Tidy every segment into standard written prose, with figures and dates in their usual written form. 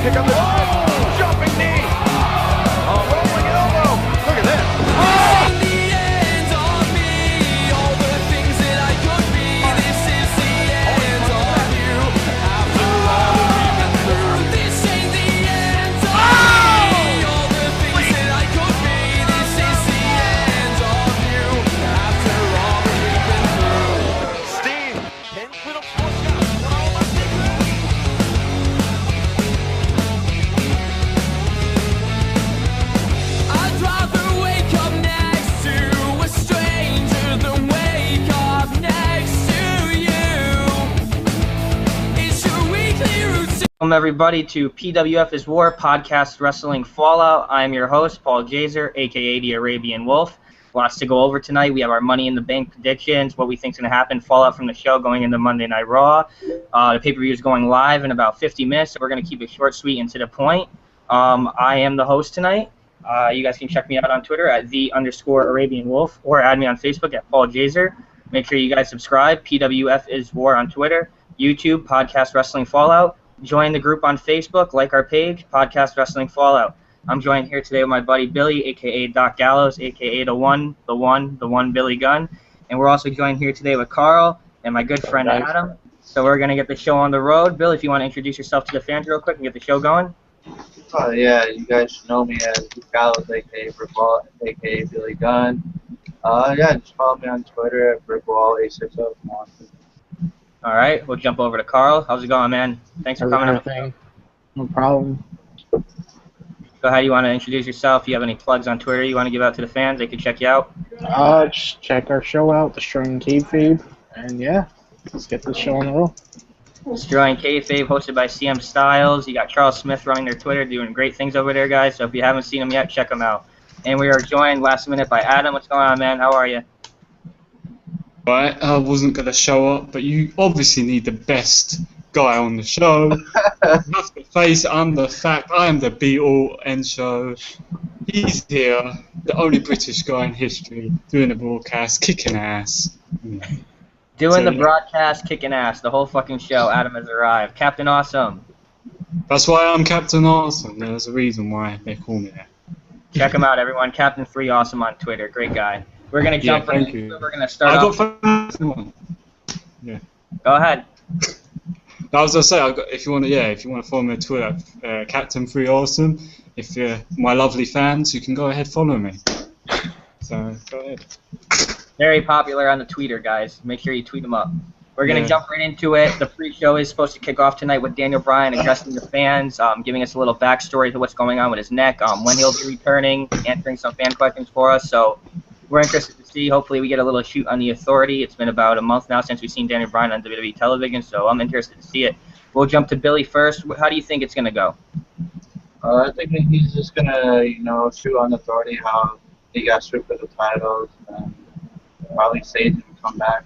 Pick up the jumping knee. Rolling elbow. Look at this. Oh! The end of me, all the things that I could be. This is the end of you. After all we've been through, this ain't the end of me. All the things that I could be. This is the end of you. After all we've been through. Steve, 10 little push ups. I'd rather wake up next to a stranger than wake up next to you. It's your weekly routine. Welcome everybody to PWF is War Podcast Wrestling Fallout. I'm your host, Paul Jaser, aka the Arabian Wolf. Lots to go over tonight. We have our Money in the Bank predictions, what we think is going to happen, fallout from the show going into Monday Night Raw. The pay-per-view is going live in about 50 minutes, so we're going to keep it short, sweet, and to the point. I am the host tonight. You guys can check me out on Twitter at @the_Arabian Wolf or add me on Facebook at Paul Jaser. Make sure you guys subscribe. PWF is War on Twitter, YouTube, Podcast Wrestling Fallout. Join the group on Facebook, like our page, Podcast Wrestling Fallout. I'm joined here today with my buddy Billy, a.k.a. Doc Gallows, a.k.a. the one Billy Gunn. And we're also joined here today with Carl and my good friend Adam. So we're going to get the show on the road. Bill, if you want to introduce yourself to the fans real quick and get the show going. Oh yeah, you guys should know me as Gallows, aka Brickball, aka Billy Gunn. Yeah, just follow me on Twitter at Brickball860. All right, we'll jump over to Carl. How's it going, man? Thanks for coming up. No problem. Go ahead, you want to introduce yourself? You have any plugs on Twitter you want to give out to the fans? They can check you out. Just check our show out, Destroying Kayfabe, and yeah, let's get this show on the roll. Destroying Kayfabe, hosted by CM Styles. You got Charles Smith running their Twitter, doing great things over there, guys. So if you haven't seen them yet, check them out. And we are joined last minute by Adam. What's going on, man? How are you? Right, I wasn't going to show up, but you obviously need the best guy on the show. Not the face, I'm the fact, I am the be-all end show. He's here, the only British guy in history, doing the broadcast, kicking ass. Doing the broadcast, kicking ass, the whole fucking show. Adam has arrived. Captain Awesome. That's why I'm Captain Awesome. There's a reason why they call me that. Check him out, everyone. Captain 3 Awesome on Twitter. Great guy. We're going to jump right into it. We're going to start off. Yeah. Go ahead. I was gonna say, if you want to follow me on Twitter, Captain3 Awesome. If you're my lovely fans, you can go ahead follow me. So go ahead. Very popular on the Twitter, guys. Make sure you tweet them up. We're gonna jump right into it. The pre-show is supposed to kick off tonight with Daniel Bryan addressing the fans, giving us a little backstory to what's going on with his neck, when he'll be returning, answering some fan questions for us. So we're interested to see. Hopefully we get a little shoot on the Authority. It's been about a month now since we've seen Daniel Bryan on WWE television, so I'm interested to see it. We'll jump to Billy first. How do you think it's going to go? I think he's just gonna, shoot on Authority how he got stripped of the titles, and probably say he's gonna come back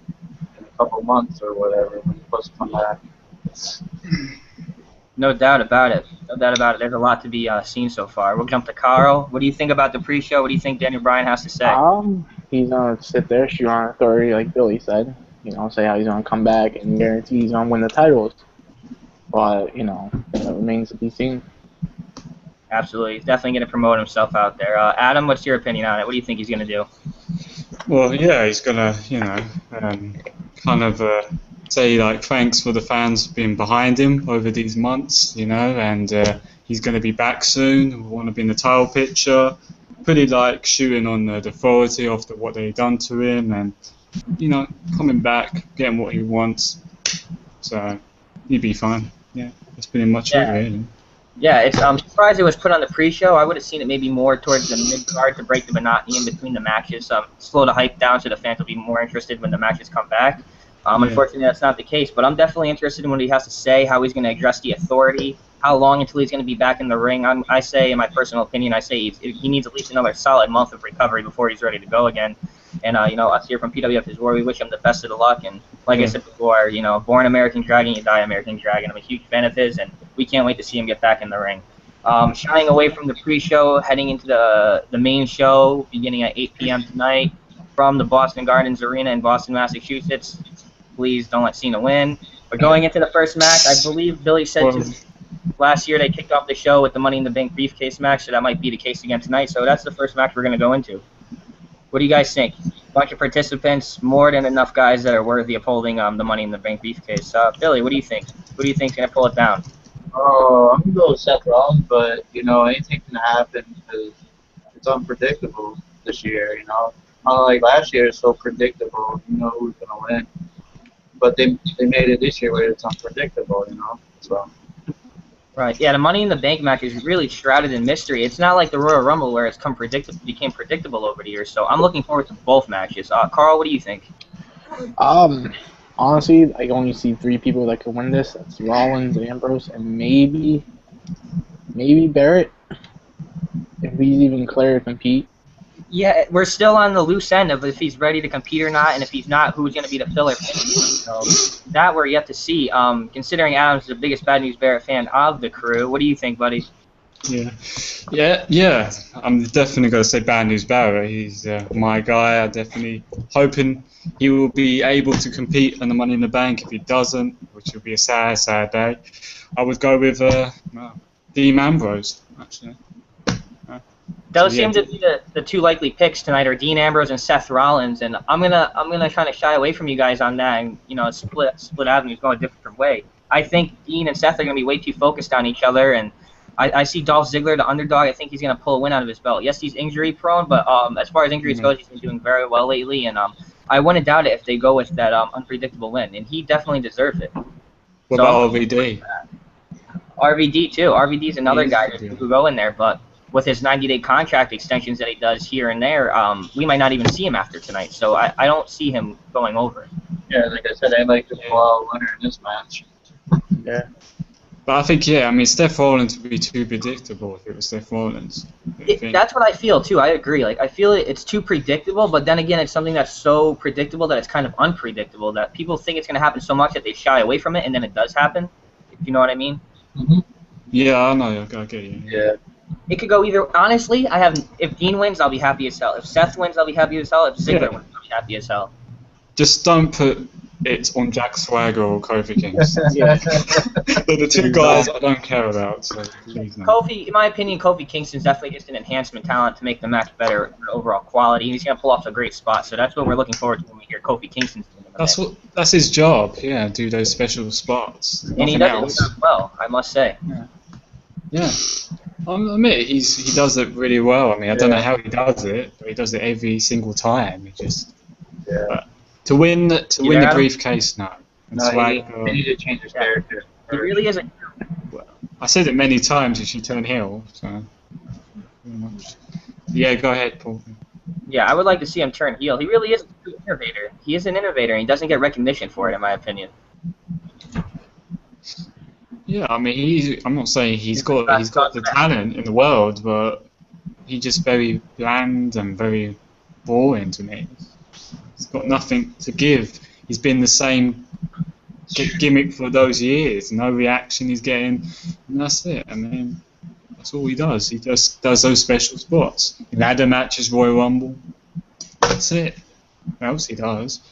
in a couple months or whatever when he's supposed to come back. No doubt about it. No doubt about it. There's a lot to be seen so far. We'll jump to Carl. What do you think about the pre-show? What do you think Daniel Bryan has to say? He's gonna sit there, shoot on Authority, like Billy said. Say how he's gonna come back and guarantee he's gonna win the titles. But it remains to be seen. Absolutely, he's definitely gonna promote himself out there. Adam, what's your opinion on it? What do you think he's gonna do? Well, yeah, he's gonna, kind of say like thanks for the fans being behind him over these months, and he's gonna be back soon. We want to be in the title picture. Pretty like shooting on the Authority after what they've done to him, and coming back, getting what he wants. So he'd be fine. Yeah, that's pretty much it, really. Yeah, I'm surprised it was put on the pre-show. I would have seen it maybe more towards the mid-card to break the monotony in between the matches, slow the hype down so the fans will be more interested when the matches come back. Unfortunately, that's not the case, but I'm definitely interested in what he has to say, how he's going to address the Authority, how long until he's going to be back in the ring. I say, in my personal opinion, he needs at least another solid month of recovery before he's ready to go again. And, us here from PWF is War, we wish him the best of the luck. And like I said before, born American Dragon, you die American Dragon. I'm a huge fan of his, and we can't wait to see him get back in the ring. Shying away from the pre-show, heading into the main show, beginning at 8 p.m. tonight from the Boston Gardens Arena in Boston, Massachusetts. Please don't let Cena win. We're going into the first match. I believe Billy said Last year they kicked off the show with the Money in the Bank briefcase match, so that might be the case again tonight. So that's the first match we're going to go into. What do you guys think? Bunch of participants, more than enough guys that are worthy of holding the Money in the Bank briefcase. Billy, what do you think? Who do you think's going to pull it down? Oh, I'm gonna go with Seth Rollins, but anything can happen because it's unpredictable this year. Unlike last year, it's so predictable. You know who's gonna win, but they made it this year where it's unpredictable. So. Right. Yeah, the Money in the Bank match is really shrouded in mystery. It's not like the Royal Rumble where it's became predictable over the years. So I'm looking forward to both matches. Carl, what do you think? Honestly, I only see 3 people that could win this. That's Rollins, Ambrose, and maybe Barrett, if he's even clear to compete. Yeah, we're still on the loose end of if he's ready to compete or not, and if he's not, who's going to be the filler. So that we're yet to see. Considering Adam's the biggest Bad News Barrett fan of the crew, what do you think, buddy? Yeah. I'm definitely going to say Bad News Barrett. He's my guy. I'm definitely hoping he will be able to compete in the Money in the Bank. If he doesn't, which will be a sad, sad day, I would go with Dean Ambrose, actually. Those seem to be the 2 likely picks tonight are Dean Ambrose and Seth Rollins, and I'm gonna try to shy away from you guys on that and split avenues, go a different way. I think Dean and Seth are gonna be way too focused on each other, and I see Dolph Ziggler, the underdog. I think he's gonna pull a win out of his belt. Yes, he's injury prone, but as far as injuries goes, he's been doing very well lately, and I wouldn't doubt it if they go with that unpredictable win, and he definitely deserves it. What about RVD? RVD too. RVD's another guy who could go in there, but with his 90-day contract extensions that he does here and there, we might not even see him after tonight. So I don't see him going over. Yeah, like I said, I'd like to pull out a winner in this match. Yeah. But I think, Seth Rollins would be too predictable if it was Seth Rollins. That's what I feel, too. I agree. I feel it's too predictable, but then again, it's something that's so predictable that it's kind of unpredictable, that people think it's going to happen so much that they shy away from it, and then it does happen. If you know what I mean? Mm-hmm. Yeah, I know. I get you. Yeah. It could go either. Honestly, if Dean wins, I'll be happy as hell. If Seth wins, I'll be happy as hell. If Ziggler wins, I'll be happy as hell. Just don't put it on Jack Swagger or Kofi Kingston. They're the 2 guys I don't care about. So please no. Kofi, in my opinion, Kofi Kingston's definitely just an enhancement talent to make the match better for overall quality. He's gonna pull off a great spot, so that's what we're lking forward to when we hear Kofi Kingston's doing the That's his job. Yeah, do those special spots. And he does it well, I must say. Yeah. I admit he does it really well. I don't know how he does it, but he does it every single time. He just to win the briefcase, no. And he need to change his character. He really isn't. I said it many times. He should turn heel. So. Yeah, go ahead, Paul. Yeah, I would like to see him turn heel. He really is an innovator. He is an innovator, and he doesn't get recognition for it, in my opinion. Yeah, I'm not saying he's got the talent in the world, but he's just very bland and very boring to me. He's got nothing to give. He's been the same gimmick for those years. No reaction he's getting, and that's it. That's all he does. He just does those special spots. Ladder matches, Royal Rumble. That's it. What else he does?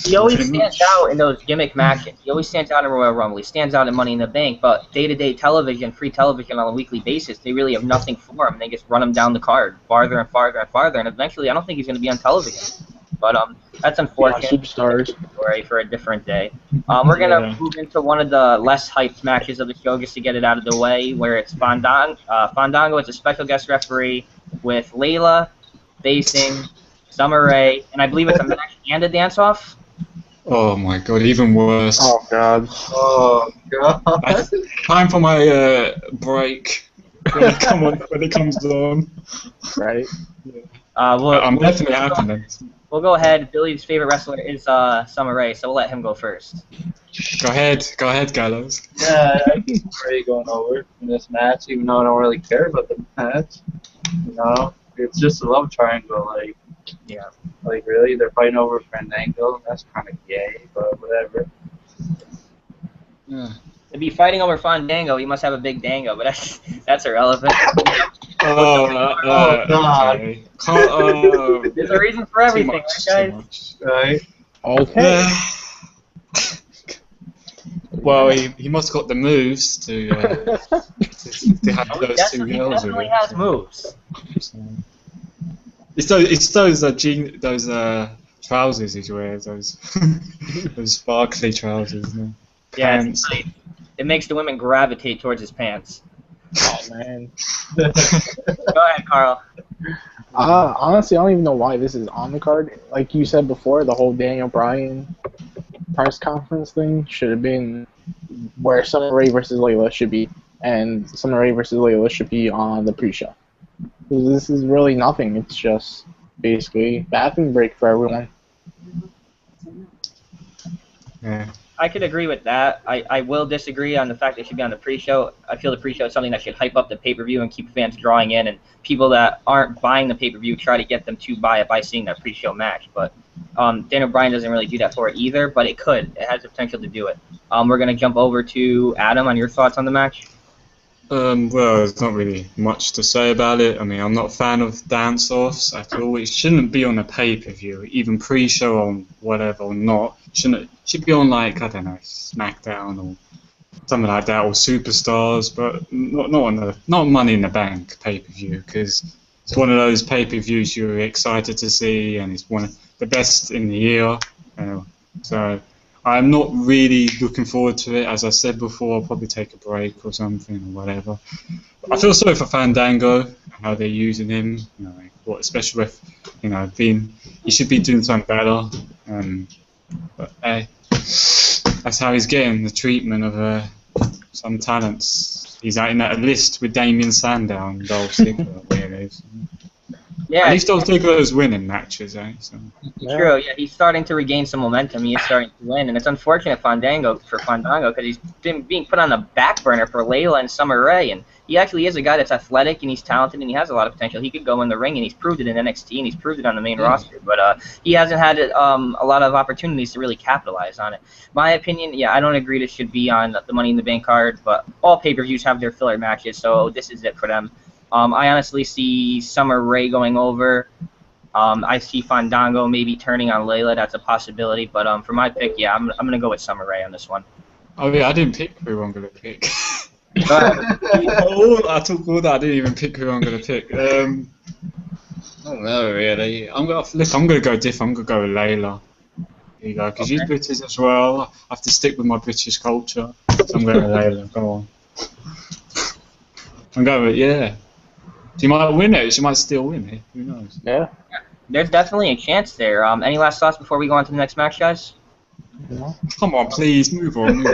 He always stands out in those gimmick matches. He always stands out in Royal Rumble. He stands out in Money in the Bank. But day-to-day television, free television on a weekly basis, they really have nothing for him. They just run him down the card farther and farther and farther. And eventually, I don't think he's going to be on television. But that's unfortunate. Yeah, superstars. Story for a different day. We're going to move into one of the less hyped matches of the show just to get it out of the way, where it's Fandango is a special guest referee with Layla facing Summer Rae. And I believe it's a match and a dance-off. Oh my god, even worse. Oh god. Oh god. Time for my break when it comes on. Right. I'm definitely happening. We'll go ahead. Billy's favorite wrestler is Summer Rae, so we'll let him go first. Go ahead, Gallows. Yeah, I think Rae going over in this match, even though I don't really care about the match. It's just a love triangle, Like, really? They're fighting over Fandango? That's kind of gay, but whatever. Yeah. To be fighting over Fandango, he must have a big dango, but that's irrelevant. God. Okay. There's a reason for everything, right, guys? Right? Okay. Well, he must have got the moves to have those two He girls with definitely him. has moves. So. It's those trousers he wears, those those sparkly trousers. No? Yeah, Pants. it makes the women gravitate towards his pants. Oh man. Go ahead, Carl. Honestly, I don't even know why this is on the card. Like you said before, the whole Daniel Bryan press conference thing should have been where Summer Rae versus Layla should be, and Summer Rae versus Layla should be on the pre-show. This is really nothing. It's just basically bathroom break for everyone. Yeah. I could agree with that. I will disagree on the fact that it should be on the pre-show. I feel the pre-show is something that should hype up the pay-per-view and keep fans drawing in, and people that aren't buying the pay-per-view try to get them to buy it by seeing that pre-show match. But Daniel Bryan doesn't really do that for it either, but it could. It has the potential to do it. We're going to jump over to Adam on your thoughts on the match. Well, there's not really much to say about it. I mean, I'm not a fan of dance-offs at all. It shouldn't be on a pay-per-view, even pre-show or whatever or not. It should be on, like, I don't know, SmackDown or something like that, or Superstars, but not Money in the Bank pay-per-view, because it's one of those pay-per-views you're excited to see, and it's one of the best in the year. So I'm not really looking forward to it. As I said before, I'll probably take a break or something or whatever. I feel sorry for Fandango and how they're using him. You know, especially with, he should be doing something better. But hey, that's how he's getting the treatment of some talents. He's out in that list with Damien Sandow and Dolph Ziggler, really. Yeah, at least Dolph Ziggler's winning matches, eh? So. True. Yeah, he's starting to regain some momentum. He is starting to win, and it's unfortunate for Fandango because he's been being put on the back burner for Layla and Summer Rae, and he actually is a guy that's athletic and he's talented and he has a lot of potential. He could go in the ring, and he's proved it in NXT and he's proved it on the main roster, but he hasn't had a lot of opportunities to really capitalize on it. My opinion, yeah, I don't agree this should be on the Money in the Bank card, but all pay-per-views have their filler matches, so this is it for them. I honestly see Summer Rae going over. I see Fandango maybe turning on Layla. That's a possibility. But for my pick, yeah, I'm going to go with Summer Rae on this one. Oh, yeah, I didn't pick who I'm going to pick. Go ahead. I took all that. I didn't even pick who I'm going to pick. I don't know, really. I'm going to go diff. I'm going to go with Layla. There you go, because she's British as well. I have to stick with my British culture. So I'm going with Layla. Go on. I'm going with, yeah. She might win it. She might still win it. Who knows? Yeah. There's definitely a chance there. Any last thoughts before we go on to the next match, guys? No. Come on, please, move on. You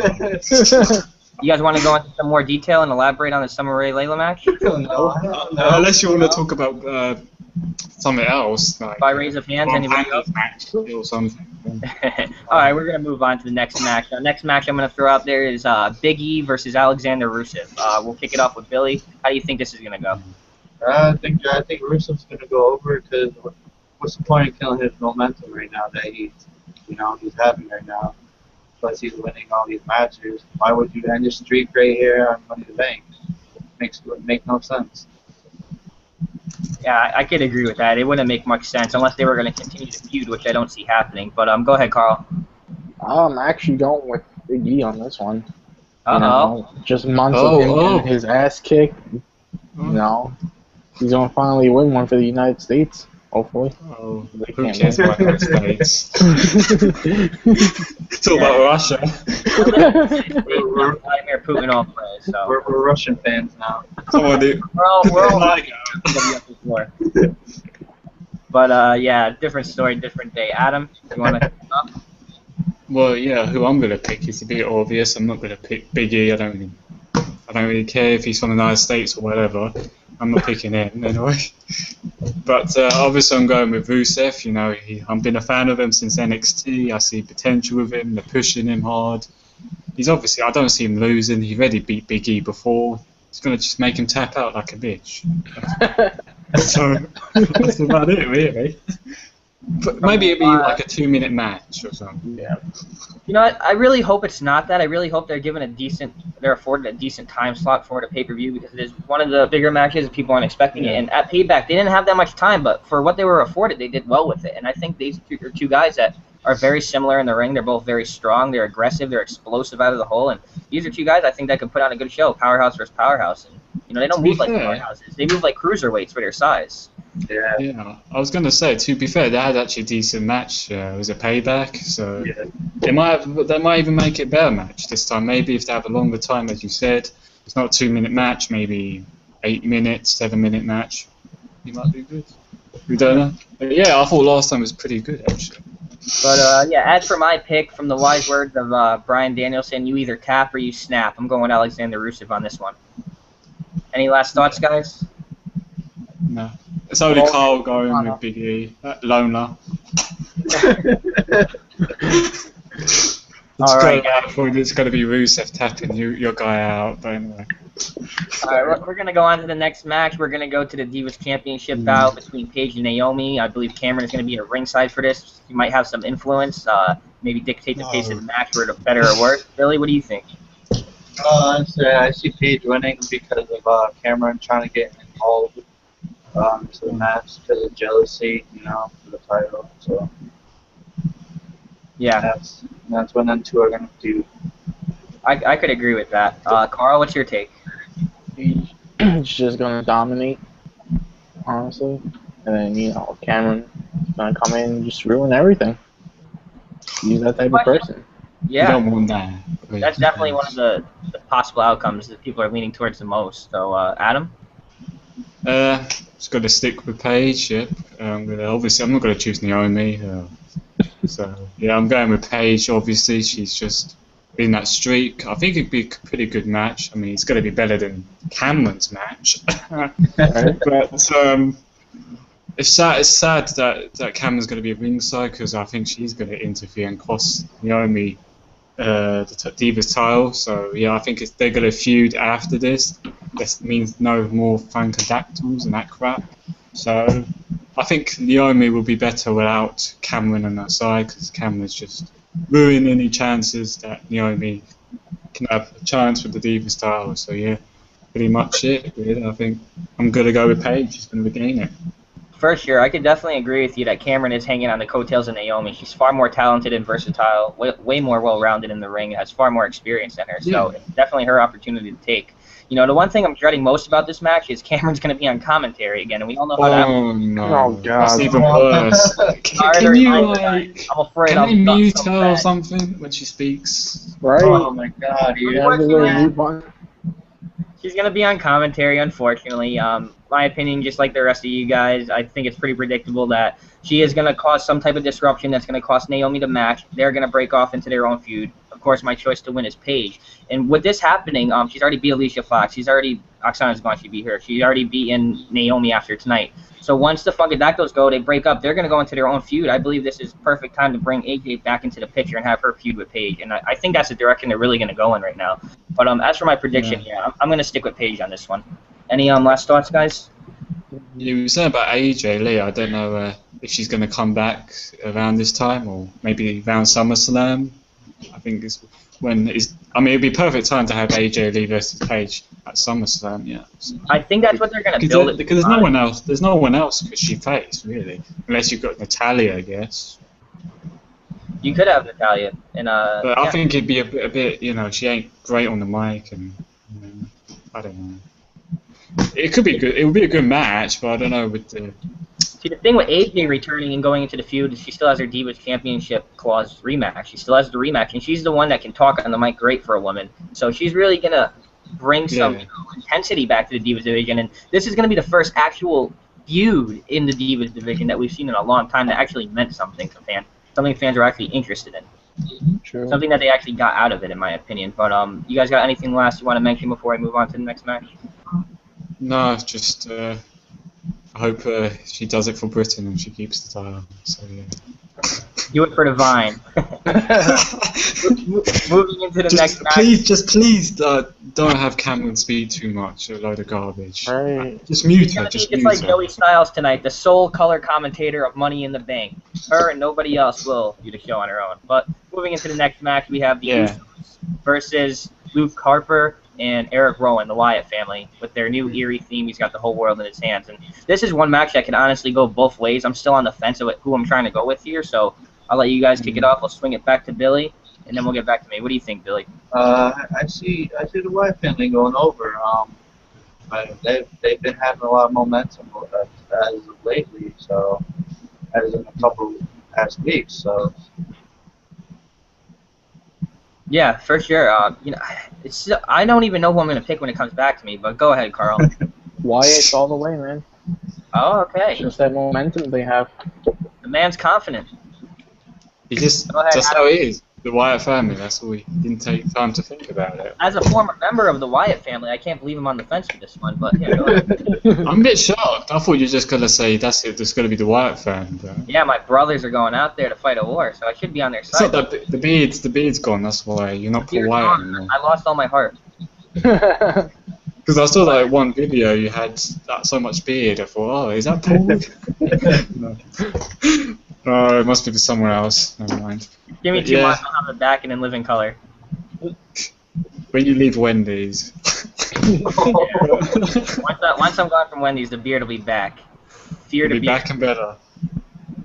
guys want to go into some more detail and elaborate on the Summer Rae Layla match? No. Unless you want to talk about something else. Like, By raise of hands, anybody else? match or something. All right, we're going to move on to the next match. The next match I'm going to throw out there is Big E versus Alexander Rusev. We'll kick it off with Billy. How do you think this is going to go? I think Rusev's going to go over because what's the point of killing his momentum right now that he's having right now? Plus he's winning all these matches. Why would you end your streak right here on Money in the Bank? Would make no sense. Yeah, I could agree with that. It wouldn't make much sense unless they were going to continue to feud, which I don't see happening. But go ahead, Carl. I'm actually going with Big E on this one. Just months of him getting his ass kicked. He's going to finally win one for the United States, hopefully. Oh, who cares about the United States? It's all about Russia. Vladimir Putin all plays, so. We're Russian fans now. Come on, dude. We're all But, yeah, different story, different day. Adam, you want to pick up? Well, yeah, who I'm going to pick is a bit obvious. I'm not going to pick Big E. I don't really care if he's from the United States or whatever. I'm not picking him anyway. But obviously I'm going with Rusev. I've been a fan of him since NXT. I see potential with him. They're pushing him hard. He's obviously, I don't see him losing. He already beat Big E before. It's going to just make him tap out like a bitch. So that's about it, really. But maybe it'd be like a 2-minute match or something. Yeah. You know what? I really hope it's not that. I really hope they're afforded a decent time slot for it, a pay-per-view, because it is one of the bigger matches and people aren't expecting it. And at Payback, they didn't have that much time, but for what they were afforded, they did well with it. And I think these are two guys that are very similar in the ring. They're both very strong. They're aggressive. They're explosive out of the hole. And these are two guys I think that could put on a good show, powerhouse versus powerhouse. And they don't move like powerhouses. They move like cruiserweights for their size. Yeah. Yeah, I was going to say, to be fair, they had actually a decent match. It was a payback, so they might even make it a better match this time. Maybe if they have a longer time, as you said, it's not a 2-minute match, maybe 8 minutes, 7-minute match. It might be good. We don't know. But yeah, I thought last time was pretty good actually. But as for my pick, from the wise words of Bryan Danielson, you either tap or you snap. I'm going Alexander Rusev on this one. Any last thoughts, guys? No. It's only Carl going with Big E. Loner. It's going to be Rusev tapping your guy out, but anyway. Alright, we're going to go on to the next match. We're going to go to the Divas Championship bout between Paige and Naomi. I believe Cameron is going to be at ringside for this. He might have some influence, maybe dictate the pace of the match for better or worse. Billy, what do you think? Honestly, I see Paige winning because of Cameron trying to get involved to the match because of jealousy, for the title. So yeah, that's what them two are gonna do. I could agree with that. Carl, what's your take? He's just gonna dominate, honestly, and then Cameron is gonna come in and just ruin everything. He's that type of person. Yeah, you don't want that. That's definitely one of the possible outcomes that people are leaning towards the most. So, Adam? Just got to stick with Paige. Yep. Obviously, I'm not going to choose Naomi. So yeah, I'm going with Paige. Obviously, she's just been that streak. I think it'd be a pretty good match. I mean, it's going to be better than Cameron's match. But it's sad that Cameron's going to be at ringside because I think she's going to interfere and cost Naomi the Divas title. So yeah, I think they're going to feud after this. This means no more Funkadactyls and that crap. So I think Naomi will be better without Cameron on her side because Cameron's just ruining any chances that Naomi can have a chance with the Divas title. So yeah, pretty much it. Really. I think I'm going to go with Paige. She's going to regain it. For sure, I could definitely agree with you that Cameron is hanging on the coattails of Naomi. She's far more talented and versatile, way more well-rounded in the ring, has far more experience than her. So it's definitely her opportunity to take. The one thing I'm dreading most about this match is Cameron's going to be on commentary again, and we all know how that works. No. Oh, God. That's even worse. Can you, I'm afraid can they I'll mute so her or bad. something when she speaks? Right? Oh my God, You yeah. have the little mute button. She's going to be on commentary, unfortunately. My opinion, just like the rest of you guys, I think it's pretty predictable that she is going to cause some type of disruption that's going to cost Naomi the match. They're going to break off into their own feud. Of course, my choice to win is Paige. And with this happening, she's already beat Alicia Fox. Oksana's gone, she beat her. She's already beaten Naomi after tonight. So once the Funkadactyls go, they break up. They're going to go into their own feud. I believe this is perfect time to bring AJ back into the picture and have her feud with Paige. And I think that's the direction they're really going to go in right now. But as for my prediction, I'm going to stick with Paige on this one. Any last thoughts, guys? You were saying about AJ Lee. I don't know if she's going to come back around this time or maybe around SummerSlam. I think it's when it's. I mean, it'd be perfect time to have AJ Lee versus Paige at SummerSlam. Yeah. So, I think that's what they're going to build it. Because there's no one else. There's no one else because she faced really, unless you've got Natalya, I guess. You could have Natalya, and But I think it'd be a bit. She ain't great on the mic, and I don't know. It could be good. It would be a good match, but I don't know with the. See, the thing with AJ returning and going into the feud is she still has her Divas Championship clause rematch. She still has the rematch, and she's the one that can talk on the mic great for a woman. So she's really going to bring some intensity back to the Divas division, and this is going to be the first actual feud in the Divas division that we've seen in a long time that actually meant something to fans. Something fans are actually interested in. True. Something that they actually got out of it, in my opinion. But you guys got anything last you want to mention before I move on to the next match? No, just I hope she does it for Britain and she keeps the title. So yeah. Do it for the Vine. Moving into the next match. Please, don't have Cameron speed too much. A load of garbage. Right. Just mute It's her. gonna be Just just mute like her. Joey Styles tonight, the sole color commentator of Money in the Bank. Her and nobody else will do the show on her own. But moving into the next match, we have the Usos versus Luke Harper and Eric Rowan, the Wyatt family, with their new eerie theme. He's got the whole world in his hands. And this is one match that can honestly go both ways. I'm still on the fence of who I'm trying to go with here, so I'll let you guys kick it off. I'll swing it back to Billy, and then we'll get back to me. What do you think, Billy? I see the Wyatt family going over. But they've been having a lot of momentum as of lately. So as in a couple past weeks. So Yeah, for sure. I don't even know who I'm gonna pick when it comes back to me. But go ahead, Carl. Wyatt's all the way, man. Oh, okay. Just that momentum they have. The man's confident. He just Go ahead, that's Adam. how it is. The Wyatt family. That's all. He didn't take time to think about it. As a former member of the Wyatt family, I can't believe I'm on the fence with this one. But yeah, go ahead. I'm a bit shocked. I thought you were just gonna say that's it. There's gonna be the Wyatt family. But Yeah, my brothers are going out there to fight a war, so I should be on their it's side. not that the beard's gone. That's why you're not Dear Paul Wyatt God, anymore. I lost all my heart. Because I saw like one video you had so much beard. I thought, oh, is that Paul? No. No, it must be for someone else. Never mind. Give me But 2 yeah. months, I'll have it back and in living color. When you leave Wendy's. Once I'm gone from Wendy's, the beard will be back. Fear to It'll be be back and better.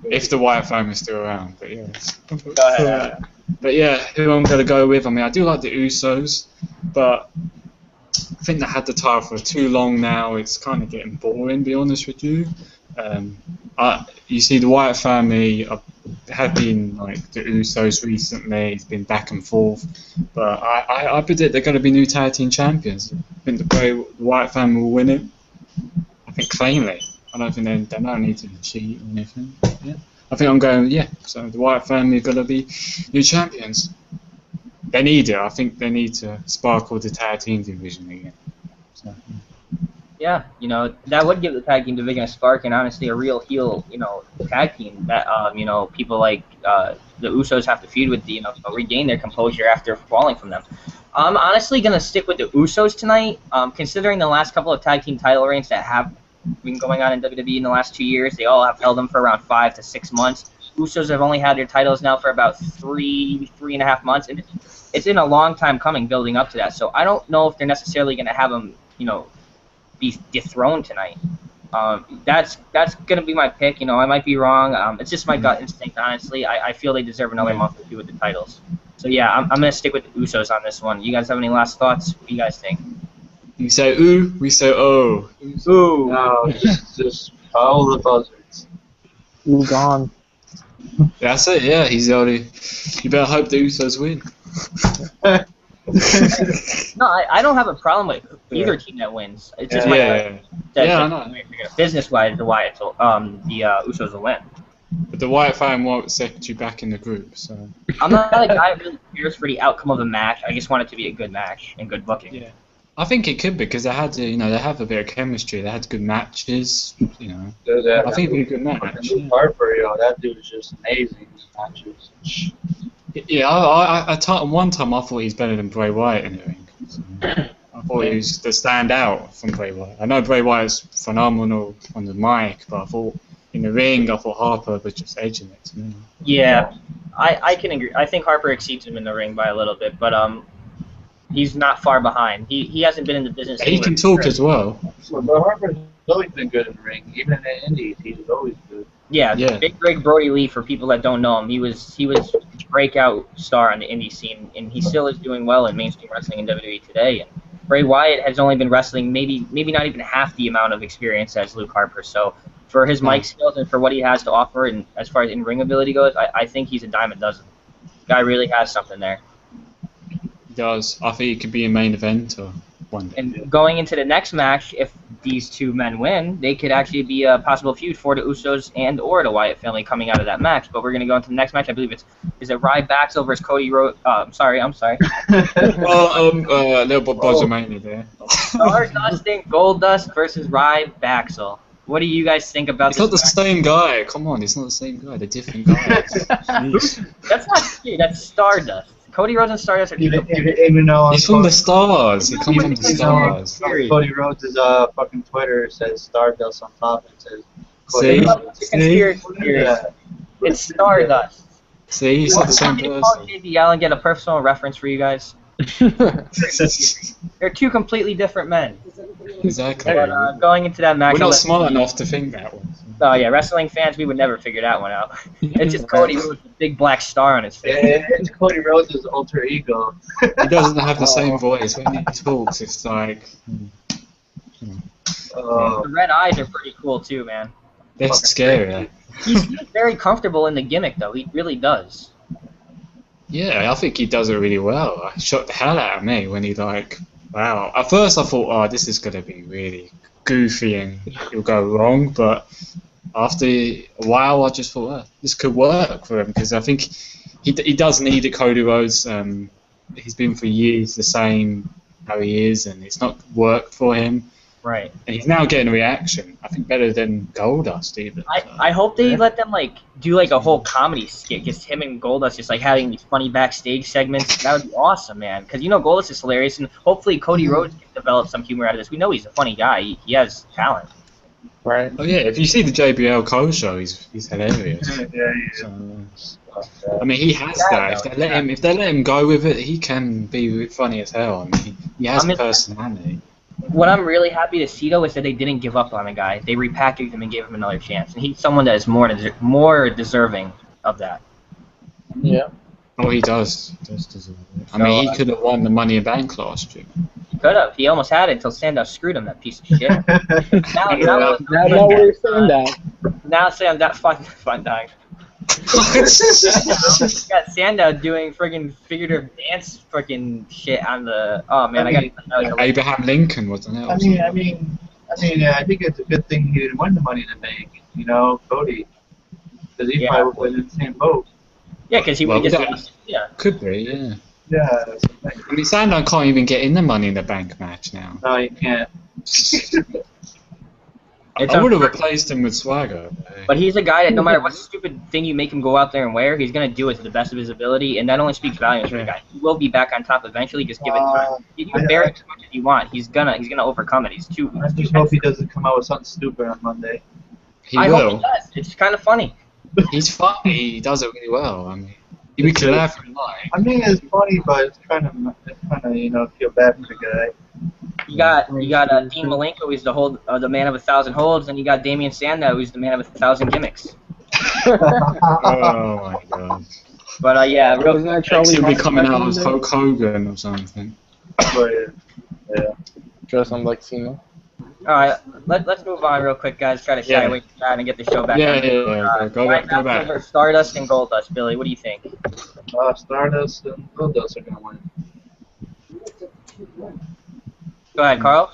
If the Wyatt family's still around, but yeah. Go ahead. But yeah, who I'm gonna go with? I mean, I do like the Usos, but I think they had the title for too long now. It's kind of getting boring, to be honest with you. You see, the Wyatt family have been like the Usos recently. It's been back and forth, but I predict they're going to be new tag team champions. I think the Wyatt family will win it. I think cleanly. I don't think they don't need to cheat or anything. Yeah. I think I'm going, yeah. So the Wyatt family are going to be new champions. They need it. I think they need to sparkle the tag team division again. So, Yeah, that would give the tag team division a spark and honestly a real heel, tag team that, people like the Usos have to feud with, regain their composure after falling from them. I'm honestly going to stick with the Usos tonight, considering the last couple of tag team title reigns that have been going on in WWE in the last 2 years. They all have held them for around 5 to 6 months. Usos have only had their titles now for about 3.5 months, and it's been a long time coming building up to that. So I don't know if they're necessarily going to have them, be dethroned tonight. That's going to be my pick. I might be wrong. It's just my gut instinct, honestly. I feel they deserve another month or two with the titles. So yeah, I'm going to stick with the Usos on this one. You guys have any last thoughts? What do you guys think? you say ooh, we say oh. Ooh. no, just follow the buzzards. Ooh, gone. That's it. Yeah, he's the only. You better hope the Usos win. No, I don't have a problem with either team that wins. It's just my Yeah, yeah, I know. business-wise, the Usos will win. But the Wyatt family won't accept you back in the group, so. I'm not a guy who really cares for the outcome of a match. I just want it to be a good match and good booking. Yeah. I think it could be because they had to, they have a bit of chemistry. They had good matches, I think it'd be a good match. Luke Harper, that dude is just amazing in his matches. Yeah, one time I thought he's better than Bray Wyatt in the ring. So I thought he was the standout from Bray Wyatt. I know Bray Wyatt's phenomenal on the mic, but I thought in the ring, I thought Harper was just edging it to me. Yeah, I can agree. I think Harper exceeds him in the ring by a little bit, but he's not far behind. He hasn't been in the business. He can talk as well. But Harper's always been good in the ring. Even in the Indies, he's always good. Yeah, Yeah. Big Rig Brody Lee, for people that don't know him, he was a breakout star on the indie scene, and he still is doing well in mainstream wrestling in WWE today. And Bray Wyatt has only been wrestling maybe not even half the amount of experience as Luke Harper. So for his mic skills and for what he has to offer, and as far as in-ring ability goes, I think he's a dime a dozen. Guy really has something there. He does. I think he could be a main eventer one day. And going into the next match, if these two men win, they could actually be a possible feud for the Usos and or the Wyatt family coming out of that match. But we're going to go into the next match. I believe is it Ryback versus Cody Rhodes? I'm sorry. Well, a little bit Bozomania there. Stardust and Goldust versus Ryback. What do you guys think about It's this? not the same guy. Come on, it's not the same guy. They're different guys. Jeez. That's not true. That's Stardust. Cody Rhodes and Stardust are two Even though He's from the stars. He comes from the stars. Cody Rhodes' fucking Twitter says Stardust on top. It says See? conspiracy theories. Yeah. It's Stardust. See, he's not the same Can you call person. JBL Allen get a personal reference for you guys? They're two completely different men. Exactly. But going into that match, We're I'll not let- smart enough to think that way. Oh yeah, wrestling fans, we would never figure that one out. It's just Cody with a big black star on his face. It's Cody Rhodes' alter ego. He doesn't have the same voice when he talks. It's like The red eyes are pretty cool too, man. that's scary. He's very comfortable in the gimmick, though. He really does. Yeah, I think he does it really well. It shocked the hell out of me when he like, wow. At first I thought, oh, this is gonna be really goofy and it'll go wrong, but after a while I just thought, oh, this could work for him because I think he does need it. Cody Rhodes, he's been for years the same how he is, and it's not worked for him. Right. And he's now getting a reaction. I think better than Goldust even. I hope they let them like do like a whole comedy skit, just him and Goldust just like having these funny backstage segments. That would be awesome, man. Because you know Goldust is hilarious, and hopefully Cody Rhodes can develop some humor out of this. We know he's a funny guy. He has talent. Right. Oh yeah, if you see the JBL Cole show, he's hilarious. I mean, he has that. If they let him go with it, he can be funny as hell. I mean, he has personality. What I'm really happy to see though is that they didn't give up on the guy. They repackaged him and gave him another chance, and he's someone that is more deserving of that. Yeah. Oh, he does deserve it. I mean, he could have won the Money in Bank last year. He could have. He almost had it until Sandow screwed him. That piece of shit. now we're saying that. Now Sandow fun time. Got Sandow doing friggin' figurative dance friggin' shit on the. Oh man, I got Abraham Lincoln wasn't it? I think it's a good thing he didn't win the Money in the Bank. You know, Cody, because he probably would have been in the same boat. Yeah, because he would just. Yeah. Could be, yeah. Yeah, that's the thing. I mean, Sandow can't even get in the Money in the Bank match now. No, you can't. I would have replaced him with Swagger. But he's a guy that no matter what stupid thing you make him go out there and wear, he's going to do it to the best of his ability, and that only speaks volumes for the guy. He will be back on top eventually, just give it time. You can bear it as much as you want. He's gonna overcome it. I just hope he doesn't come out with something stupid on Monday. I hope he does. It's kind of funny. He's funny. He does it really well. I mean, we can laugh and like. I mean, it's funny, but it's kind of feel bad for the guy. You got Dean Malenko, who's the man of 1,000 holds, and you got Damian Sandow, who's the man of 1,000 gimmicks. Oh my god. But yeah, He'll be coming out as Hulk Hogan or something. Yeah. Dress on like Cena. Alright, let's move on real quick, guys. Try to shy away from that and get the show back. Go back. Stardust and Goldust, Billy. What do you think? Stardust and Goldust are gonna win. Go ahead, Carl.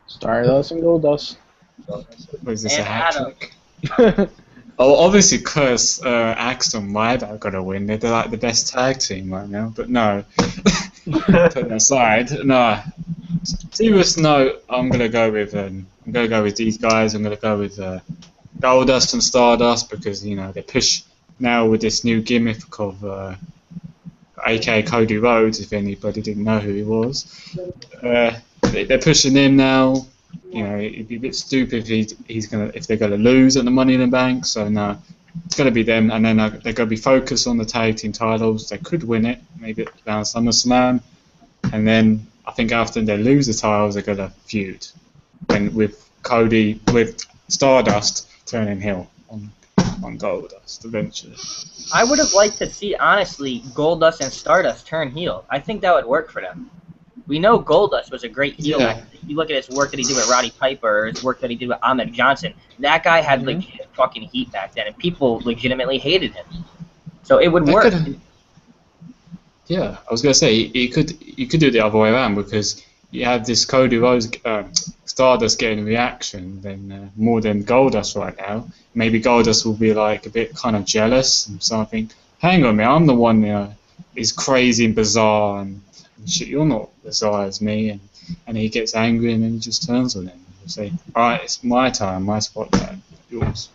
Stardust and Goldust. Was this And a hat trick? Oh, obviously, Curse, Axel and Ryback are gonna win. They're like the best tag team right now. But no, put that aside. No. Serious note. I'm gonna go with these guys. I'm gonna go with Goldust and Stardust because they push now with this new gimmick of aka Cody Rhodes. If anybody didn't know who he was, they're pushing him now. It'd be a bit stupid if they're gonna lose at the Money in the Bank. So no, it's gonna be them, and then they're gonna be focused on the tag team titles. They could win it, maybe around SummerSlam, and then I think after they lose the titles, they're gonna feud, and with Stardust turning heel on Goldust eventually. I would have liked to see, honestly, Goldust and Stardust turn heel. I think that would work for them. We know Goldust was a great heel. Yeah. If you look at his work that he did with Roddy Piper, or his work that he did with Ahmed Johnson, that guy had legit fucking heat back then, and people legitimately hated him. So it would work. Yeah, I was gonna say you could do it the other way around because you have this Cody Rhodes, Stardust getting a reaction, then more than Goldust right now. Maybe Goldust will be like a bit kind of jealous and something. Hang on, man, I'm the one is crazy and bizarre and shit. You're not bizarre as me, and he gets angry and then he just turns on him. He'll say, all right, it's my time, my spotlight, yours.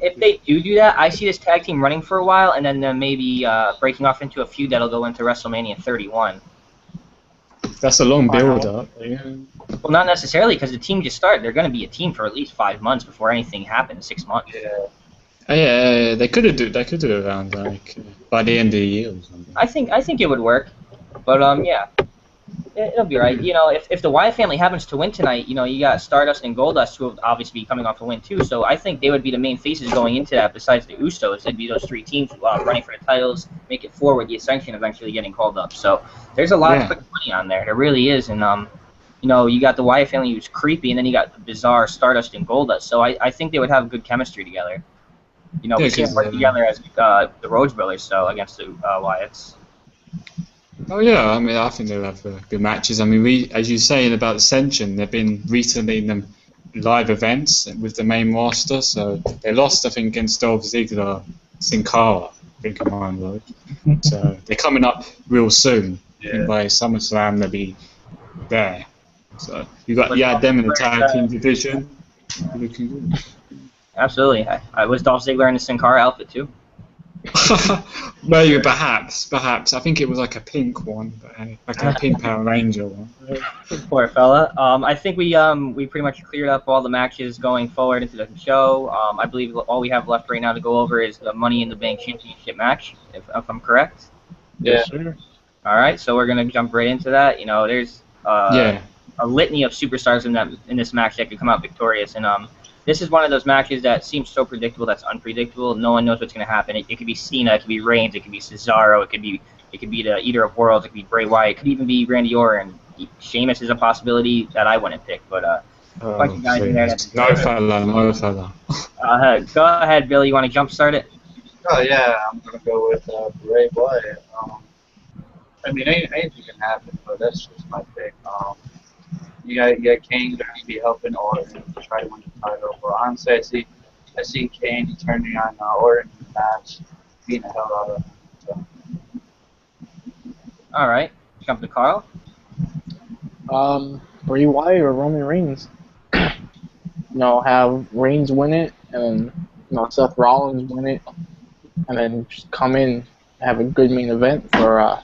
If they do that, I see this tag team running for a while, and then maybe breaking off into a feud that'll go into WrestleMania 31. That's a long build-up. Well, not necessarily, because the team just started. They're going to be a team for at least 5 months before anything happens. 6 months. Yeah. Yeah, they could do it around like by the end of the year or something. I think it would work, but yeah. It'll be right. You know, if the Wyatt family happens to win tonight, you know, you got Stardust and Goldust who will obviously be coming off a win too. So I think they would be the main faces going into that. Besides the Usos, they'd be those three teams running for the titles, make it forward. The Ascension eventually getting called up. So there's a lot to put money on there. There really is. And you know, you got the Wyatt family who's creepy, and then you got the bizarre Stardust and Goldust. So I think they would have good chemistry together. You know, we see them work together as the Rhodes Brothers, so against the Wyatts. Oh yeah, I mean, I think they'll have good matches. I mean, as you say about Ascension, they've been recently in the live events with the main roster. So they lost, I think, against Dolph Ziggler, Sin Cara, I think in my mind. So they're coming up real soon. I think by SummerSlam they'll be there. So you got them in the tag team division. Looking good. Absolutely. I was Dolph Ziggler in the Sin Cara outfit too. Maybe, perhaps. I think it was like a pink one, like a pink Power Ranger one. Poor fella. I think we pretty much cleared up all the matches going forward into the show. I believe all we have left right now to go over is the Money in the Bank Championship match, if I'm correct. Yeah. All right, so we're gonna jump right into that. You know, there's a litany of superstars in this match that could come out victorious, and this is one of those matches that seems so predictable that's unpredictable. No one knows what's going to happen. It could be Cena, it could be Reigns, it could be Cesaro, it could be the Eater of Worlds, it could be Bray Wyatt, it could even be Randy Orton. Sheamus is a possibility that I wouldn't pick, but a bunch of guys in there. No fella. Go ahead, Billy. You want to jumpstart it? Oh yeah, I'm gonna go with Bray Wyatt. I mean, anything can happen, but that's just my pick. You got Kane going to be helping Orton to try to win the title. But honestly, I see Kane turning on Orton in the match, beating the hell out of him. So. All right, jump to Carl. Bray Wyatt or Roman Reigns. You know, have Reigns win it, and then Seth Rollins win it, and then just come in, have a good main event for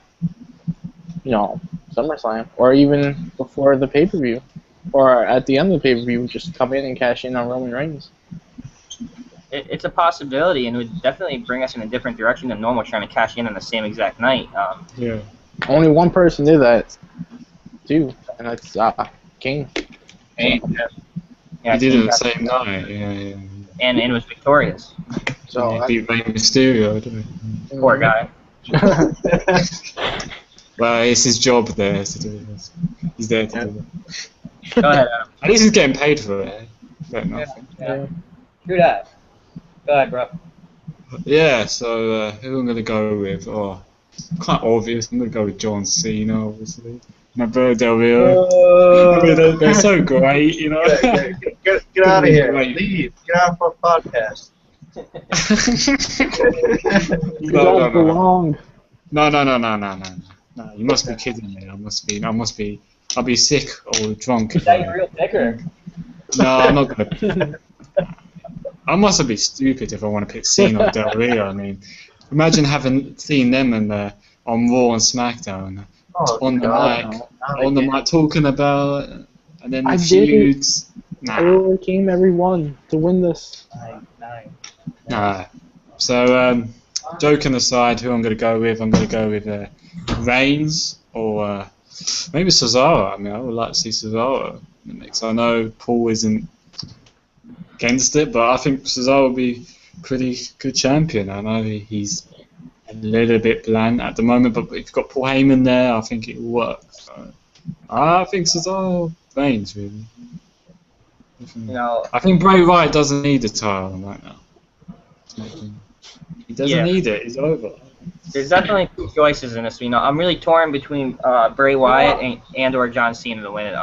SummerSlam, or even before the pay-per-view, or at the end of the pay-per-view, just come in and cash in on Roman Reigns. It's a possibility, and it would definitely bring us in a different direction than normal, trying to cash in on the same exact night. Only one person did that, too, and that's Kane. Kane, yeah. He did it the same night, yeah. And was victorious. So he beat Rey Mysterio, didn't he? Poor guy. Well, it's his job there to do this. He's there to do it. Go ahead, Adam. At least he's getting paid for it. Better nothing. Yeah. Do that. Go ahead, bro. Yeah, so who I'm going to go with? Oh, quite obvious. I'm going to go with John Cena, obviously. My Bro Del Rio. I mean, they're so great, you know. Get out of here. Leave. Get out for a podcast. No, you must be kidding me. I'll be sick or drunk. Is that your real picker? No, I'm not gonna. I must be stupid if I want to pick Cena or Del Rio. I mean, imagine having seen them on Raw and SmackDown on the mic talking about, and then the feuds. I overcame everyone to win this. Nah. So, joking aside, who I'm going to go with? I'm going to go with Reigns or maybe Cesaro. I mean, I would like to see Cesaro in the mix. I know Paul isn't against it, but I think Cesaro would be a pretty good champion. I know he's a little bit bland at the moment, but if you've got Paul Heyman there, I think it will work. So, I think Cesaro Reigns, really. I think Bray Wyatt doesn't need a title right now. He doesn't need it. He's over. There's definitely two choices in this. You know, I'm really torn between Bray Wyatt and or John Cena to win it.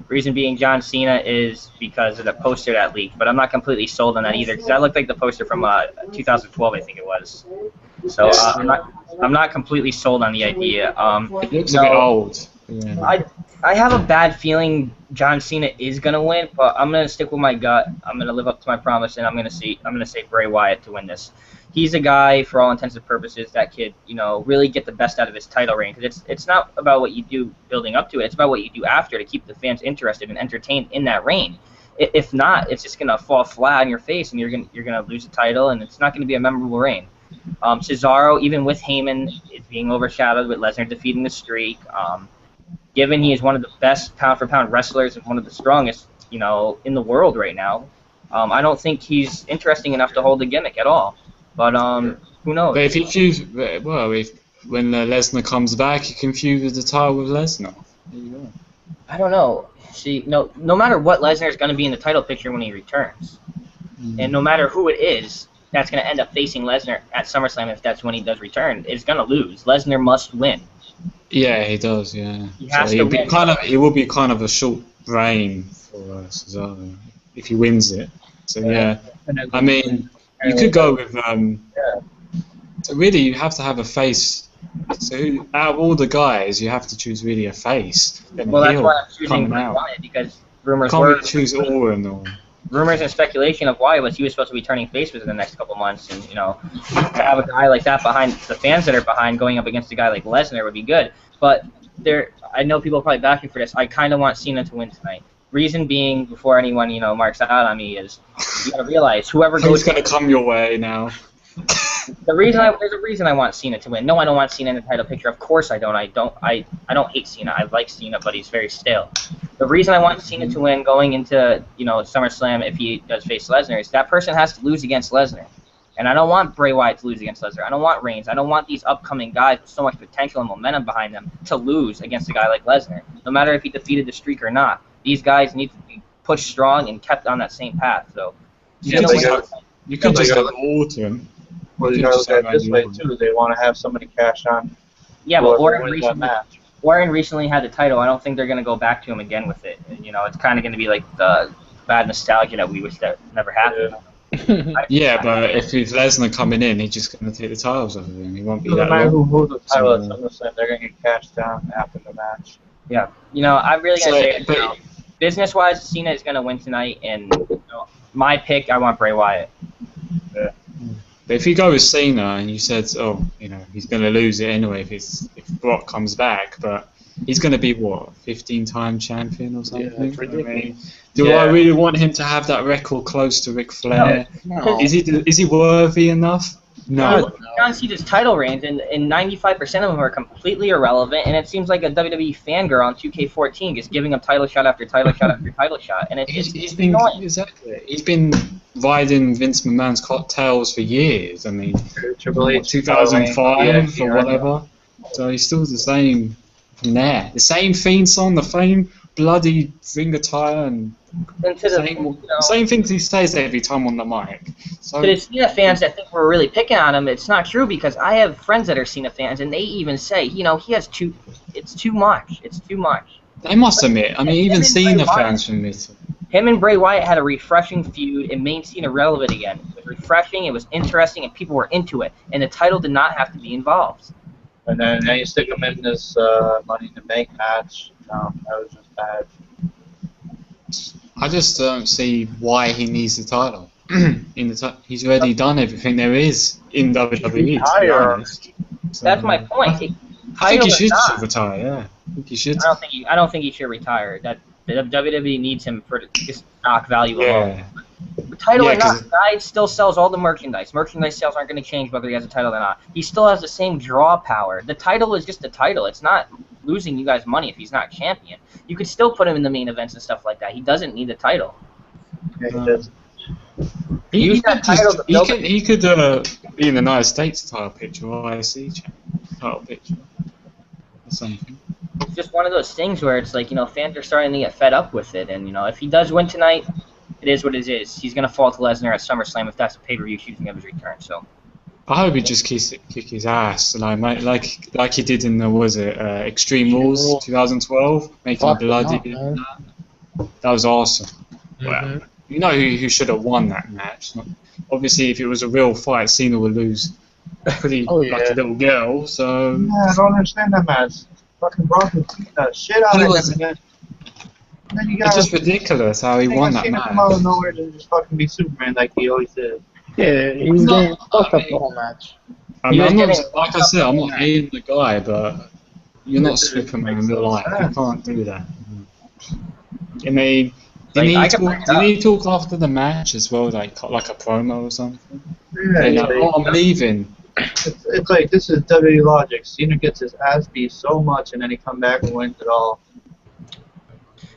Reason being, John Cena is because of the poster that leaked, but I'm not completely sold on that either because that looked like the poster from 2012, I think it was. So I'm not completely sold on the idea. It looks a bit old. Yeah. I have a bad feeling John Cena is gonna win, but I'm gonna stick with my gut. I'm gonna live up to my promise, and I'm gonna say Bray Wyatt to win this. He's a guy, for all intents and purposes, that could, really get the best out of his title reign. Because it's not about what you do building up to it; it's about what you do after to keep the fans interested and entertained in that reign. If not, it's just gonna fall flat on your face, and you're gonna lose the title, and it's not gonna be a memorable reign. Cesaro, even with Heyman, is being overshadowed with Lesnar defeating the Streak. given he is one of the best pound-for-pound wrestlers and one of the strongest, in the world right now, I don't think he's interesting enough to hold the gimmick at all. But who knows? But when Lesnar comes back, you can feud with the title with Lesnar. There you go. I don't know. See, no matter what, Lesnar is going to be in the title picture when he returns, and no matter who it is that's going to end up facing Lesnar at SummerSlam, if that's when he does return, is going to lose. Lesnar must win. Yeah, he does. Yeah, he has to win. It will be kind of a short reign for Cesaro if he wins it. So yeah, I mean, you could go with. So really, you have to have a face. So out of all the guys, you have to choose really a face. Well, that's why I'm choosing Bray Wyatt, because rumors can't were really choose Orton or. Rumors and speculation of Wyatt was he was supposed to be turning face within the next couple months, and to have a guy like that behind the fans that are behind going up against a guy like Lesnar would be good. But I know people are probably backing for this. I kind of want Cena to win tonight. Reason being, before anyone marks out on me, is you gotta realize whoever goes. Who's gonna come your way now? There's a reason I want Cena to win. No, I don't want Cena in the title picture. Of course I don't. I don't hate Cena. I like Cena, but he's very stale. The reason I want Cena to win going into SummerSlam if he does face Lesnar is that person has to lose against Lesnar. And I don't want Bray Wyatt to lose against Lesnar. I don't want Reigns. I don't want these upcoming guys with so much potential and momentum behind them to lose against a guy like Lesnar. No matter if he defeated the streak or not. These guys need to be pushed strong and kept on that same path. So you could just have Orton. Well, you gotta look at it this way too. They want to have somebody cash on. Yeah, but Orton recently had the title. I don't think they're gonna go back to him again with it. And, it's kind of gonna be like the bad nostalgia that we wish that never happened. Yeah, but if it's Lesnar coming in, he's just gonna take the titles off of him. He won't be that. No matter who holds the title at SummerSlam, they're gonna get cashed down after the match. Yeah, I'm really gonna say it. Business-wise, Cena is gonna win tonight, and my pick, I want Bray Wyatt. Yeah. But if you go with Cena and you said, he's going to lose it anyway if Brock comes back, but he's going to be, 15-time champion or something? Yeah, it's ridiculous. I really want him to have that record close to Ric Flair? No. Is he worthy enough? No. John Cena's title reigns, and 95% of them are completely irrelevant, and it seems like a WWE fangirl on 2K14 just giving him title shot after title shot after title shot, and he's been riding Vince McMahon's coattails for years. I mean, Triple H, 2005 or whatever. So he's still the same from there. The same theme song, the same bloody ring attire, and same things he says every time on the mic. So, to the Cena fans that think we're really picking on him, it's not true, because I have friends that are Cena fans, and they even say, he has it's too much. It's too much. They must admit. I mean, even Cena fans admit it. Him and Bray Wyatt had a refreshing feud and made Cena relevant again. It was refreshing, it was interesting, and people were into it. And the title did not have to be involved. And then you stick him in this Money in the Bank match. No, that was just bad. I just don't see why he needs the title. He's already done everything there is in WWE, to be honest. So, that's my point. I think he should retire, yeah. I think he should. I don't think he should retire. The WWE needs him for just stock value alone. The title or not, the guy still sells all the merchandise. Merchandise sales aren't going to change whether he has a title or not. He still has the same draw power. The title is just a title. It's not losing you guys money if he's not champion. You could still put him in the main events and stuff like that. He doesn't need the title. Yeah, he does. He could be in the United States title picture or IC title picture or something. It's just one of those things where it's like, fans are starting to get fed up with it. And, if he does win tonight, it is what it is. He's going to fall to Lesnar at SummerSlam if that's the pay-per-view shooting of his return. So I hope he just kick his ass, like he did in the Extreme Rules 2012, making bloody. That was awesome. Mm-hmm. Well, you know who should have won that match. Obviously, if it was a real fight, Cena would lose pretty like a little girl. So yeah, I don't understand that match. Fucking Brock would beat the shit out of him. And then you got it's just ridiculous how he won that match. Come out of nowhere to just fucking be Superman like he always did. Yeah, he was getting fucked up the whole match. I mean, I'm not hating the guy, but you're not Superman in real life. You can't do that. I mean, did he talk after the match as well, like a promo or something? Yeah, I'm leaving. It's like, this is WWE logic. Cena gets his ass beat so much, and then he come back and wins it all.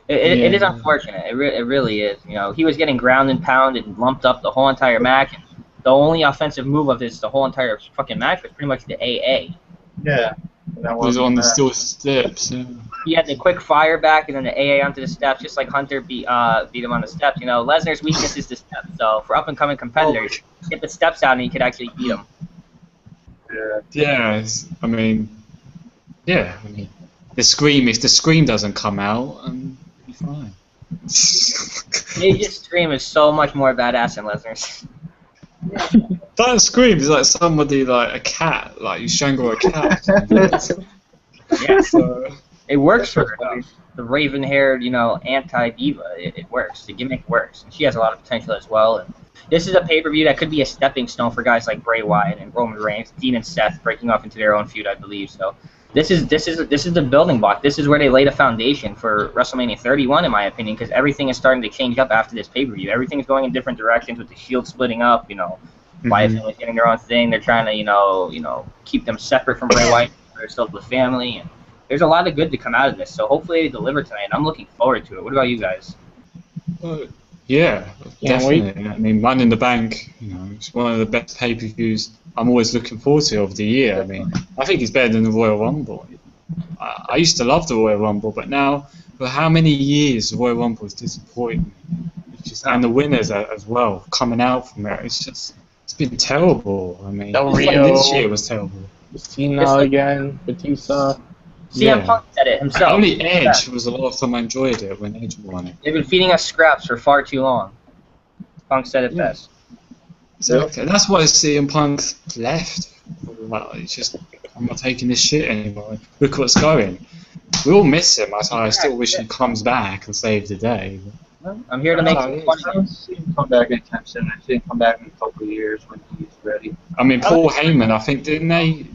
It is unfortunate. It really is. You know, he was getting ground and pounded and lumped up the whole entire match. And the only offensive move of his the whole entire fucking match was pretty much the AA. Yeah. He was on the steel steps. Yeah. He had the quick fire back and then the AA onto the steps, just like Hunter beat him on the steps. You know, Lesnar's weakness is the steps. So for up and coming competitors, get the steps out and he could actually beat him. Yeah. I mean, the scream. If the scream doesn't come out, be fine. His scream is so much more badass than Lesnar's. That scream is like somebody, like a cat, like you strangle a cat. Yeah, so it works for her. The raven-haired, you know, anti-diva. It works. The gimmick works. And she has a lot of potential as well. And this is a pay-per-view that could be a stepping stone for guys like Bray Wyatt and Roman Reigns, Dean and Seth breaking off into their own feud, I believe. So this is the building block. This is where they laid a foundation for WrestleMania 31, in my opinion, because everything is starting to change up after this pay-per-view. Everything is going in different directions with the Shield splitting up. You know, Wyatt family's getting their own thing. They're trying to, you know, keep them separate from Bray Wyatt. They're still the family, and there's a lot of good to come out of this. So hopefully they deliver tonight. And I'm looking forward to it. What about you guys? Yeah, definitely. I mean, Money in the Bank, you know, it's one of the best pay-per-views I'm always looking forward to of the year. I mean, I think it's better than the Royal Rumble. I used to love the Royal Rumble, but now, for how many years the Royal Rumble is disappointing, and the winners as well coming out from it, it's been terrible. I mean, this year was terrible. Cena again, Batista. CM Punk said it himself. Only Edge was the last time I enjoyed it when Edge won it. They've been feeding us scraps for far too long. Punk said it best. Exactly. And that's why CM Punk left. Well, it's just, I'm not taking this shit anymore. Look what's going. We all miss him. I still wish he comes back and saves the day. I'm here to make some fun. I don't see him come back anytime soon. I see him come back in a couple of years when he's ready. I mean, Paul Heyman, I think, didn't they?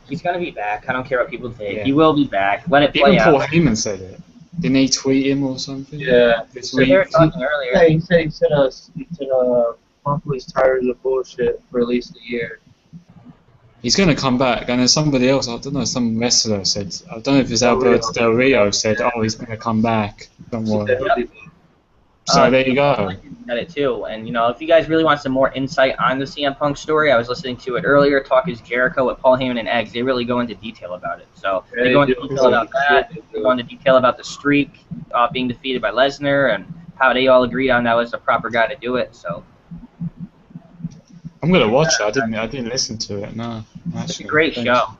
He's gonna be back. I don't care what people think. He will be back. Let it play Even out. Paul Heyman said it. Didn't he tweet him or something? Yeah. This So week. they were talking earlier. Yeah, he said Punk was tired of the bullshit for at least a year. He's going to come back, and then somebody else, I don't know, some wrestler said, I don't know if it's Alberto Del Rio said, oh, he's going to come back. Don't worry. Yep. So there you go. At it too, and you know, if you guys really want some more insight on the CM Punk story, I was listening to it earlier. Talk is Jericho with Paul Heyman and Eggs. They really go into detail about it. So they go into detail about that. They go into detail about the streak being defeated by Lesnar and how they all agreed on that was the proper guy to do it. So I'm gonna watch it. I didn't listen to it. No. it's a great show.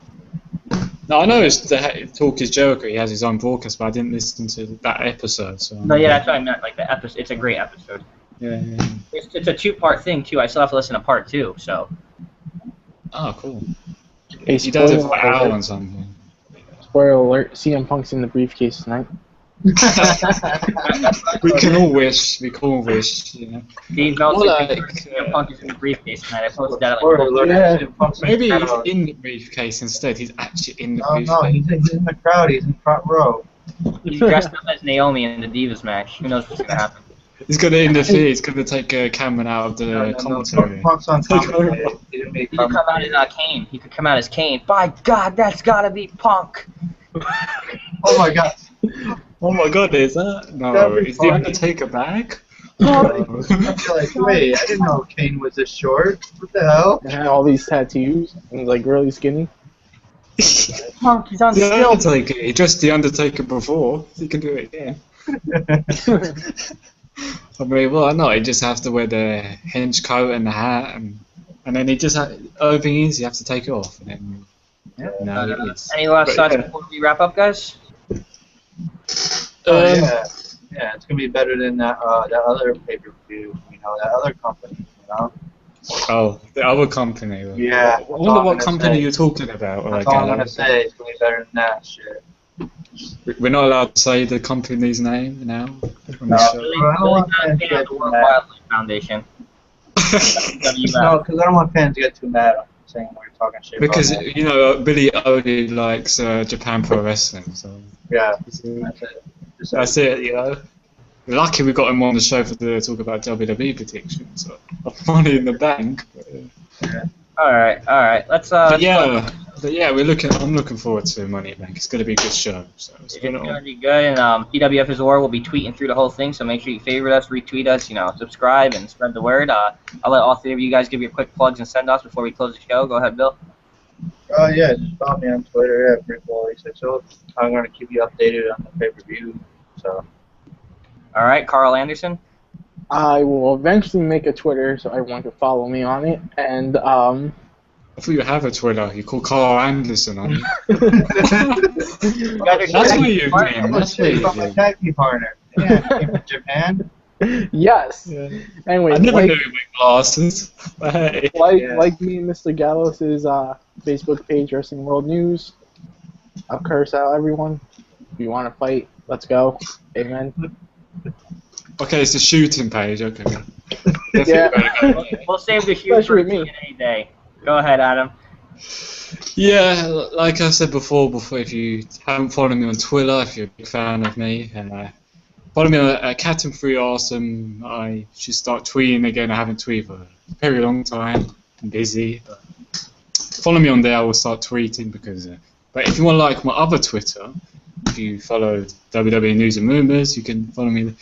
No, I know it's the Talk is Jericho. He has his own broadcast, but I didn't listen to that episode. So No, yeah, that's what I meant. Like the episode, it's a great episode. Yeah. It's a 2-part thing too. I still have to listen to part 2. So. Oh, cool. Hey, He does it for spoiler an hour alert. or something. Spoiler alert, CM Punk's in the briefcase tonight. We can all wish. We can all wish. You know. Steve Meltzer, Well, like, CM Punk is in the briefcase tonight. I posted that. Spoiler alert, Yeah. CM Punk's in Maybe the he's crowd. in the briefcase instead. He's actually in the No, briefcase. he's in the crowd. He's in front row. He's dressed up as Naomi in the Divas match. Who knows what's gonna happen? He's going to interfere. He's going to take Cameron out of the commentary. Punk's on commentary. He didn't make He could come out as Kane. He could come out as Kane. By God, that's gotta be Punk. Oh my god. Oh my God, is that? No, That'd be is the funny. Undertaker back? I feel like, wait, I didn't know Kane was this short. What the hell? He had all these tattoos and he's like really skinny. Punk, he's on The still. Undertaker. He dressed the Undertaker before. He can do it again. I mean, well, no, he just have to wear the hench coat and the hat, and then he just everything is you have to take it off, and then Any last thoughts before we wrap up, guys? Yeah, it's gonna be better than that other pay-per-view. You know, that other company. You know. Oh, the other company. Yeah. I wonder what company you're talking about. That's all I'm gonna say. It's gonna be better than that shit. We're not allowed to say the company's name now. On the No. show. Really, I don't want not fans a to fan get of the too World mad. Wildlife Foundation. No, because I don't want fans to get too mad. I'm saying we're talking shit. Because about that. you know Billy only likes Japan Pro Wrestling, so Yeah, that's it. that's it. You know, we're lucky we got him on the show to talk about WWE predictions. So Money in the Bank. But, All right. Let's But yeah, I'm looking forward to Money in the Bank. It's going to be a good show. So it's It's gonna be good, and PWF is War will be tweeting through the whole thing, so make sure you favorite us, retweet us, subscribe, and spread the word. I'll let all three of you guys give your quick plugs and send-offs before we close the show. Go ahead, Bill. Yeah, just follow me on Twitter at BrickWall860. I'm going to keep you updated on the pay-per-view. So. All right, Carl Anderson. I will eventually make a Twitter so everyone can follow me on it, and I thought you have a Twitter. You call Carl Anderson on it. That's what you've been. That's what you've From my been. tag team partner. Yeah, came from Japan. yes. Yeah. Anyway, I never knew you wear glasses. Hey. like me and Mr. Gallows' Facebook page, Wrestling World News. I'll curse out everyone. If you want to fight, let's go. Amen. Okay, it's a shooting page. Okay. Yeah. We'll save the shoot Especially for me. Q&A day. Go ahead, Adam. Yeah, like I said before, if you haven't followed me on Twitter, if you're a big fan of me, follow me at Captain3Awesome. I should start tweeting again. I haven't tweeted for a very long time. I'm busy. But follow me on there. I will start tweeting because. But if you want to like my other Twitter, if you follow WWE News and Rumors, you can follow me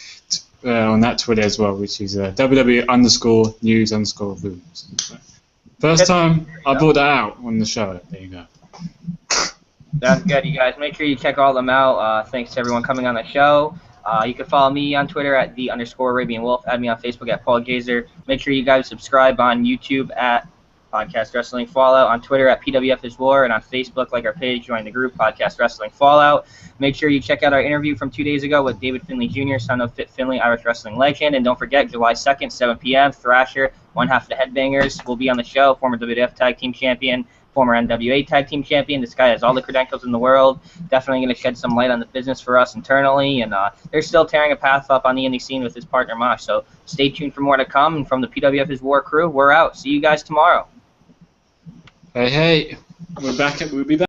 on that Twitter as well, which is WWE_news_rumors. First time I brought that out on the show. There you go. Sounds good, you guys. Make sure you check all of them out. Thanks to everyone coming on the show. You can follow me on Twitter at _Arabian Wolf. Add me on Facebook at Paul Gazer. Make sure you guys subscribe on YouTube at Podcast Wrestling Fallout, on Twitter at PWF is War, and on Facebook, like our page, join the group, Podcast Wrestling Fallout. Make sure you check out our interview from 2 days ago with David Finley Jr., son of Fit Finley, Irish wrestling legend. And don't forget, July 2nd, 7 p.m., Thrasher, one half of the Headbangers, will be on the show, former WWF Tag Team Champion, former NWA Tag Team Champion. This guy has all the credentials in the world. Definitely going to shed some light on the business for us internally. And they're still tearing a path up on the indie scene with his partner, Mosh. So stay tuned for more to come. And from the PWF is War crew, we're out. See you guys tomorrow. Hey, we'll be back.